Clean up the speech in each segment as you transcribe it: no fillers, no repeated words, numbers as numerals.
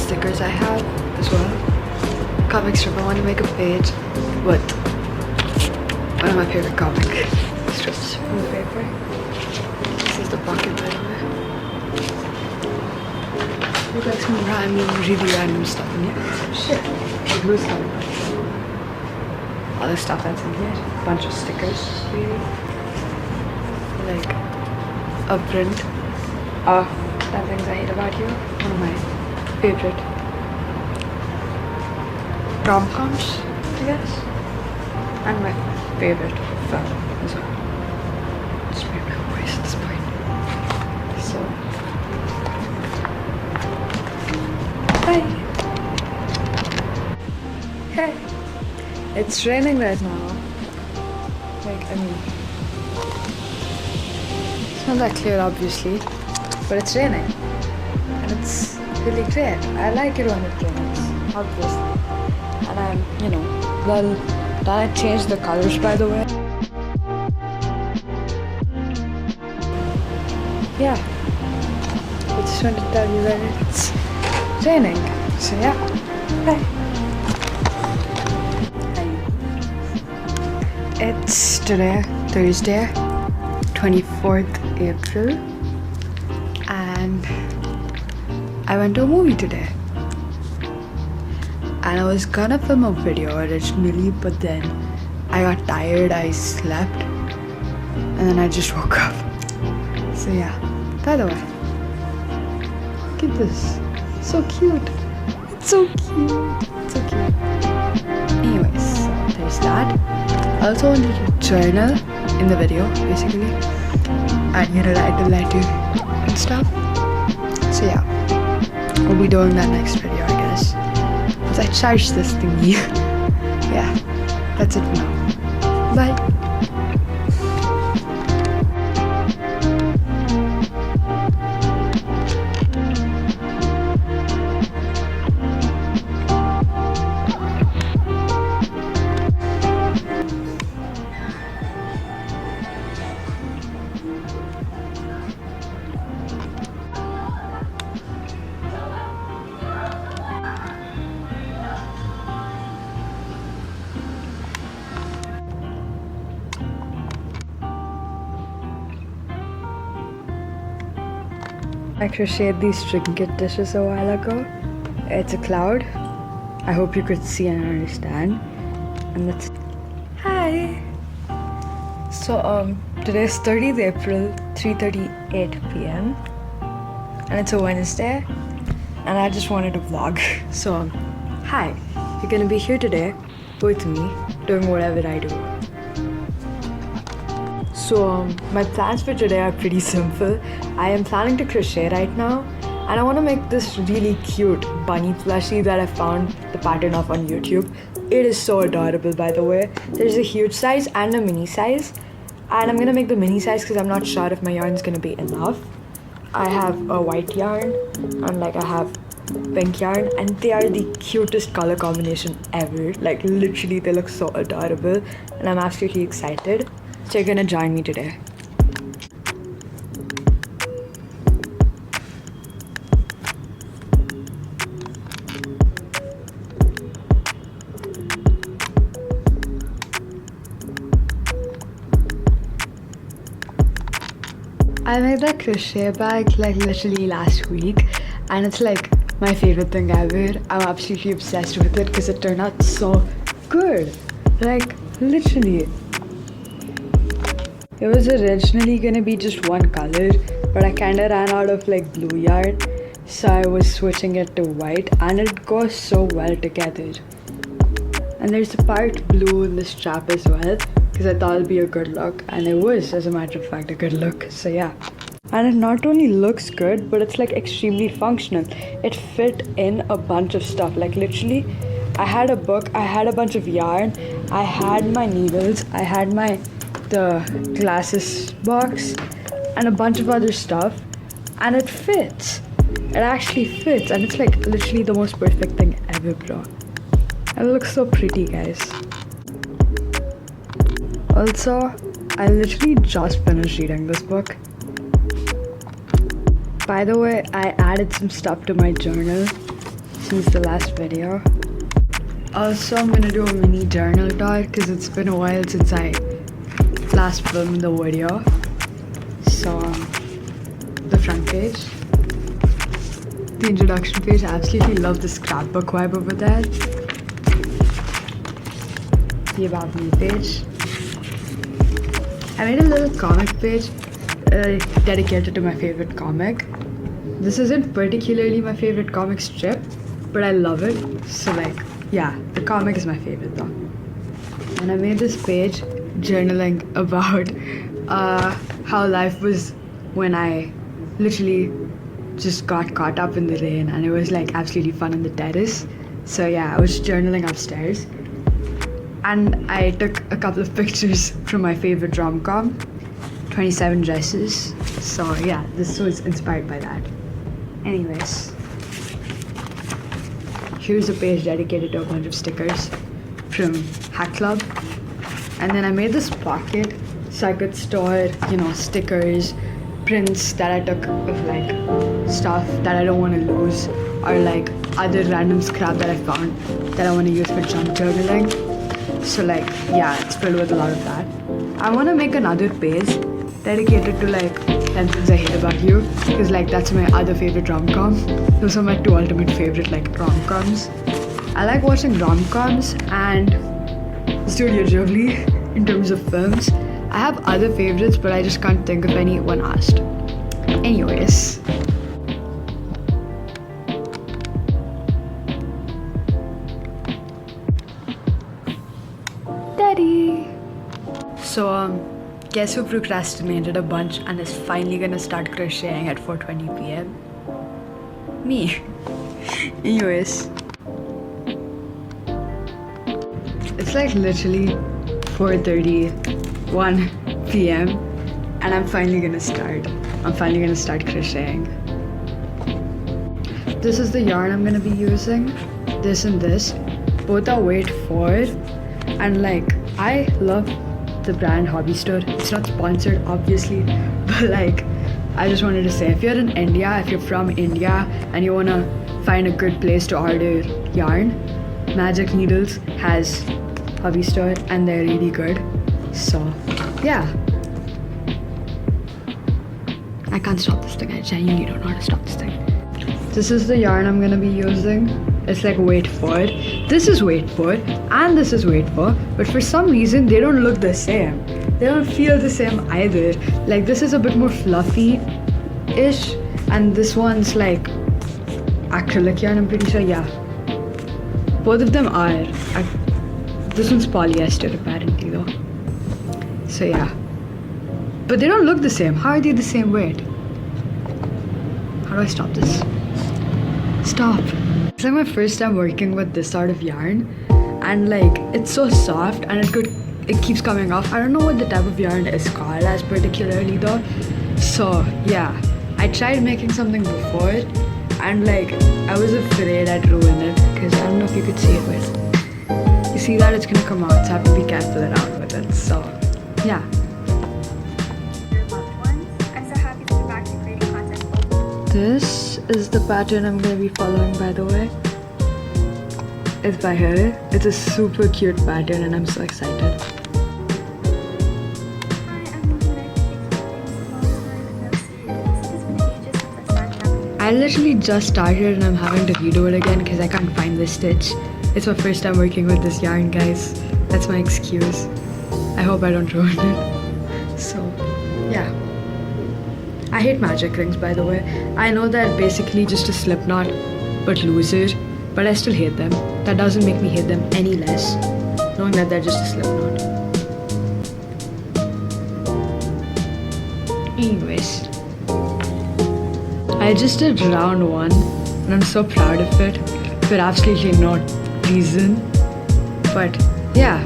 stickers I have as well. Comic strip. I want to make a page with one of my favorite comic strips from the paper. This is the pocket, by the way. Look like some really random stuff in here. Shit. Like who's coming? All the stuff that's in here. A bunch of stickers, really. Like a print of 10 things I hate about you. One of my favorite rom-coms, I guess. And my favorite film as well. Just made my voice at this point. So, bye. Hey, it's raining right now. Like, I mean, it's not that clear, obviously, but it's raining, and it's really great. I like it when it rains, obviously, and I'm, you know, well. I changed the colors, by the way. Yeah, I just wanted to tell you that it's raining. So yeah, bye. It's today, Thursday, 24th April, and I went to a movie today. And I was gonna film a video originally, but then I got tired, I slept, and then I just woke up. So yeah, by the way, look at this, so cute. It's so cute, it's so cute. Anyways, so there's that. I also wanted to journal in the video, basically, and you know, write a letter and stuff. So yeah, we'll be doing that next video, I guess. I charged this thingy. Yeah, that's it for now. Bye. I crocheted these trinket dishes a while ago. It's a cloud. I hope you could see and understand. And that's hi. So today's 30th April, 3:38 p.m. and it's a Wednesday, and I just wanted to vlog. So hi, you're gonna be here today with me doing whatever I do. So my plans for today are pretty simple. I am planning to crochet right now, and I want to make this really cute bunny plushie that I found the pattern of on YouTube. It is so adorable, by the way. There's a huge size and a mini size, and I'm gonna make the mini size because I'm not sure if my yarn is gonna be enough. I have a white yarn and like I have pink yarn, and they are the cutest color combination ever. Like literally they look so adorable, and I'm absolutely excited. So you're gonna join me today. I made that crochet bag like literally last week, and it's like my favorite thing ever. I'm absolutely obsessed with it because it turned out so good. Like literally. It was originally gonna be just one color, but I kinda ran out of like blue yarn, so I was switching it to white, and it goes so well together. And there's a part blue in the strap as well, because I thought it'd be a good look, and it was, as a matter of fact, a good look. So yeah, and it not only looks good, but it's like extremely functional. It fit in a bunch of stuff. Like literally, I had a book, I had a bunch of yarn, I had my needles, I had the glasses box, and a bunch of other stuff, and it fits. It actually fits, and it's like literally the most perfect thing ever, bro. And it looks so pretty, guys. Also, I literally just finished reading this book. By the way, I added some stuff to my journal, since the last video. Also, I'm gonna do a mini journal tour because it's been a while since I last filmed the video. So, the front page, the introduction page. I absolutely love the scrapbook vibe over there. The about me page. I made a little comic page dedicated to my favorite comic. This isn't particularly my favorite comic strip, but I love it. So like, yeah, the comic is my favorite though. And I made this page journaling about how life was when I literally just got caught up in the rain, and it was like absolutely fun on the terrace. So yeah, I was journaling upstairs. And I took a couple of pictures from my favorite rom-com, 27 Dresses. So yeah, this was inspired by that. Anyways, here's a page dedicated to a bunch of stickers from Hack Club. And then I made this pocket so I could store, stickers, prints that I took of like stuff that I don't want to lose, or like other random scrap that I found that I want to use for junk journaling. So like, yeah, it's filled with a lot of that. I want to make another page dedicated to like 10 things I hate about you, because like that's my other favorite rom-com. Those are my two ultimate favorite like rom-coms. I like watching rom-coms and Studio Ghibli in terms of films. I have other favorites, but I just can't think of any when asked. Anyways. Daddy! So, guess who procrastinated a bunch and is finally gonna start crocheting at 4:20 p.m? Me. Anyways. It's like literally 4:31 p.m. and I'm finally gonna start. I'm finally gonna start crocheting. This is the yarn I'm gonna be using. This and this. Both are weight 4. And like, I love the brand Hobby Store. It's not sponsored obviously, but like, I just wanted to say, if you're in India, if you're from India and you wanna find a good place to order yarn, Magic Needles has Hobby Store and they're really good. So yeah, I can't stop this thing. I genuinely don't know how to stop this thing. This is the yarn I'm gonna be using. It's like weight 4. This is weight 4 and this is weight 4, but for some reason they don't look the same. They don't feel the same either. Like this is a bit more fluffy-ish and this one's like acrylic yarn, I'm pretty sure. Yeah, both of them are. This one's polyester apparently though. So yeah, but they don't look the same. How are they the same weight? How do I stop this? Stop. It's like my first time working with this sort of yarn, and like it's so soft and it keeps coming off. I don't know what the type of yarn is called as particularly though. So yeah, I tried making something before and like I was afraid I'd ruin it because I don't know if you could see it, but you see that it's gonna come out, so I have to be careful around with it. So yeah. This is the pattern I'm gonna be following, by the way. It's by her. It's a super cute pattern and I'm so excited. I literally just started and I'm having to redo it again because I can't find this stitch. It's my first time working with this yarn, guys. That's my excuse. I hope I don't ruin it. So, yeah. I hate magic rings, by the way. I know they're basically just a slip knot, but looser, but I still hate them. That doesn't make me hate them any less, knowing that they're just a slip knot. Anyways, I just did round 1, and I'm so proud of it, for absolutely no reason. But yeah,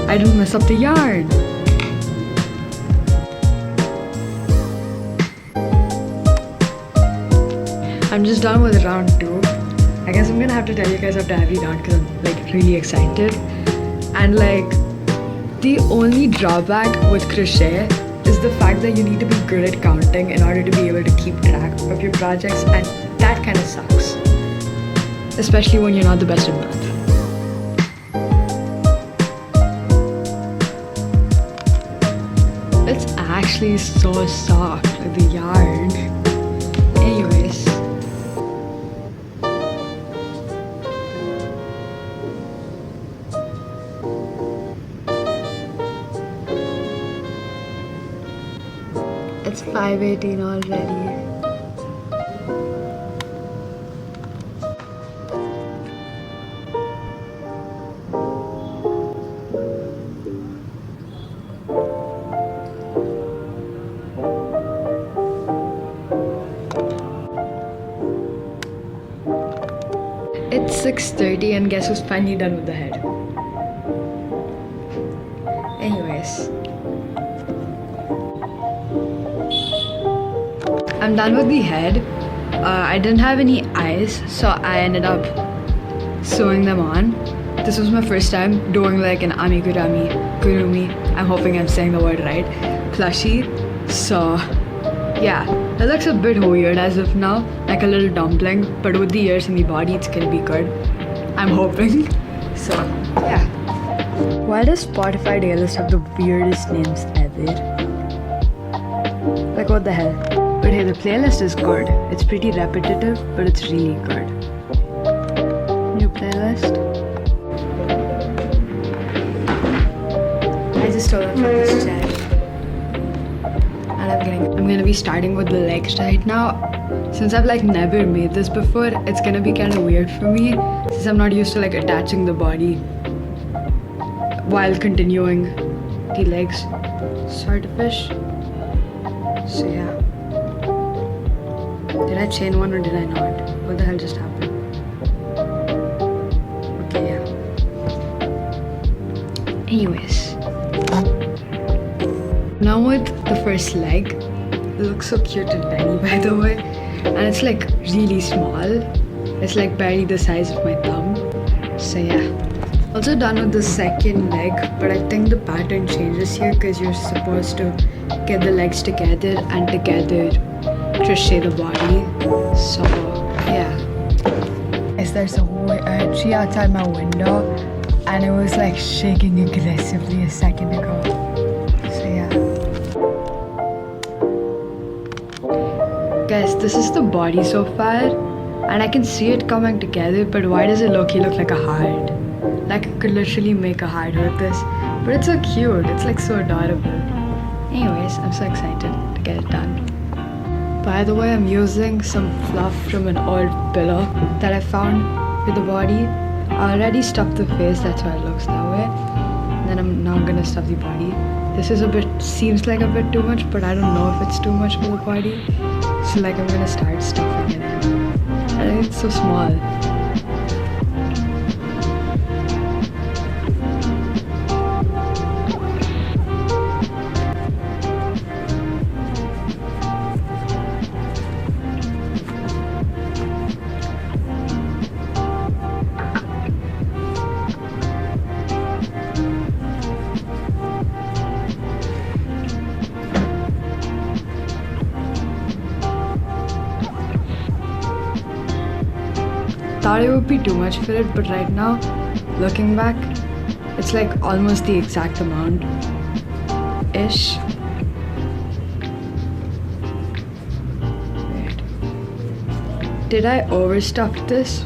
I didn't mess up the yarn. I'm just done with round 2. I guess I'm gonna have to tell you guys after every round because I'm like really excited. And like, the only drawback with crochet is the fact that you need to be good at counting in order to be able to keep track of your projects, and that kind of sucks. especially when you're not the best at math. It's actually so soft, like the yarn. Anyways. It's 5:18 already. It's 6:30 and guess who's finally done with the head? Anyways. I'm done with the head. I didn't have any eyes, so I ended up sewing them on. This was my first time doing like an amigurumi, I'm hoping I'm saying the word right, plushie. So yeah, it looks a bit weird as of now, like a little dumpling, but with the ears and the body it's gonna be good, I'm hoping. So yeah. Why does Spotify playlist have the weirdest names ever? Like what the hell? But hey, the playlist is good. It's pretty repetitive, but it's really good. New playlist. I just stole it from this chat. And I'm gonna be starting with the legs right now. Since I've like never made this before, it's gonna be kind of weird for me since I'm not used to like attaching the body while continuing the legs. Sort of fish. So yeah. Did I chain one or did I not? What the hell just happened? Okay, yeah. Anyways. Now with the first leg. It looks so cute and tiny by the way. And it's like really small. It's like barely the size of my thumb. So yeah. Also done with the second leg, but I think the pattern changes here because you're supposed to get the legs together and together crochet the body. So yeah. Yes, there's a tree outside my window and it was like shaking aggressively a second ago. So yeah. Guys, this is the body so far and I can see it coming together, but why does it look like a heart? Like I could literally make a heart with this, but it's so cute. It's like so adorable. Anyways, I'm so excited to get it done. By the way, I'm using some fluff from an old pillow that I found with the body. I already stuffed the face, that's why it looks that way. And then I'm now gonna stuff the body. This is seems like a bit too much, but I don't know if it's too much for the body. So like I'm gonna start stuffing it in. I think it's so small. Thought it would be too much for it, but right now, looking back, it's like almost the exact amount ish. Wait. Did I overstuff this?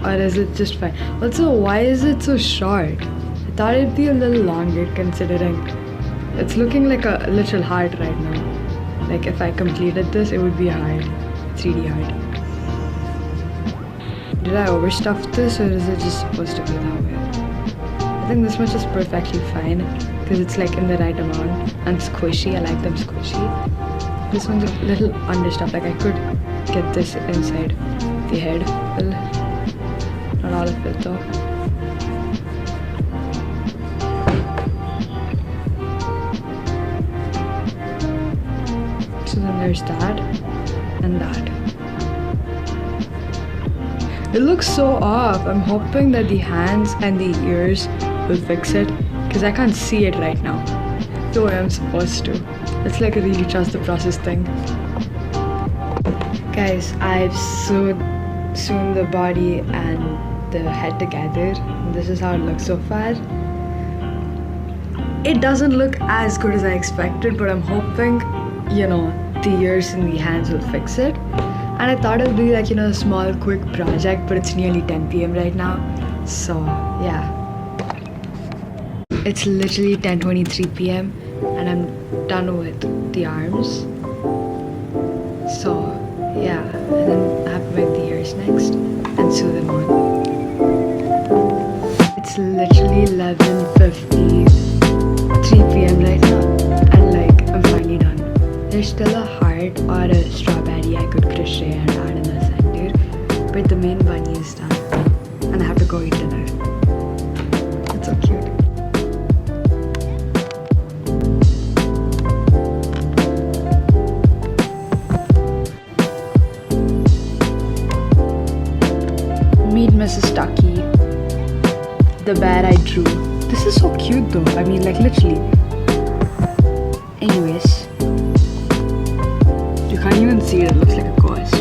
Or is it just fine? Also, why is it so short? I thought it'd be a little longer considering it's looking like a literal heart right now. Like if I completed this, it would be a heart. 3D heart. Did I overstuff this or is it just supposed to be that way? I think this much is perfectly fine because it's like in the right amount and squishy. I like them squishy. This one's a little understuffed. Like I could get this inside the head. Well, not all of it though. So then there's that and that. It looks so off. I'm hoping that the hands and the ears will fix it because I can't see it right now the way I'm supposed to. It's like a really trust the process thing. Guys, I've sewed sewn the body and the head together. This is how it looks so far. It doesn't look as good as I expected, but I'm hoping, the ears and the hands will fix it. And I thought it would be like, a small quick project, but it's nearly 10 p.m. right now. So yeah. It's literally 10:23 p.m. and I'm done with the arms. So yeah, and then I have to make the ears next and sew them on. It's literally 11:53 p.m. right now, and I'm finally done. There's still a heart or a strawberry I could crochet and add in the center, but the main bunny is done, and I have to go eat dinner. It's so cute. Meet Mrs. Ducky, the bear I drew. This is so cute though. I mean, literally. Anyways, you can't even see it. It looks like a ghost.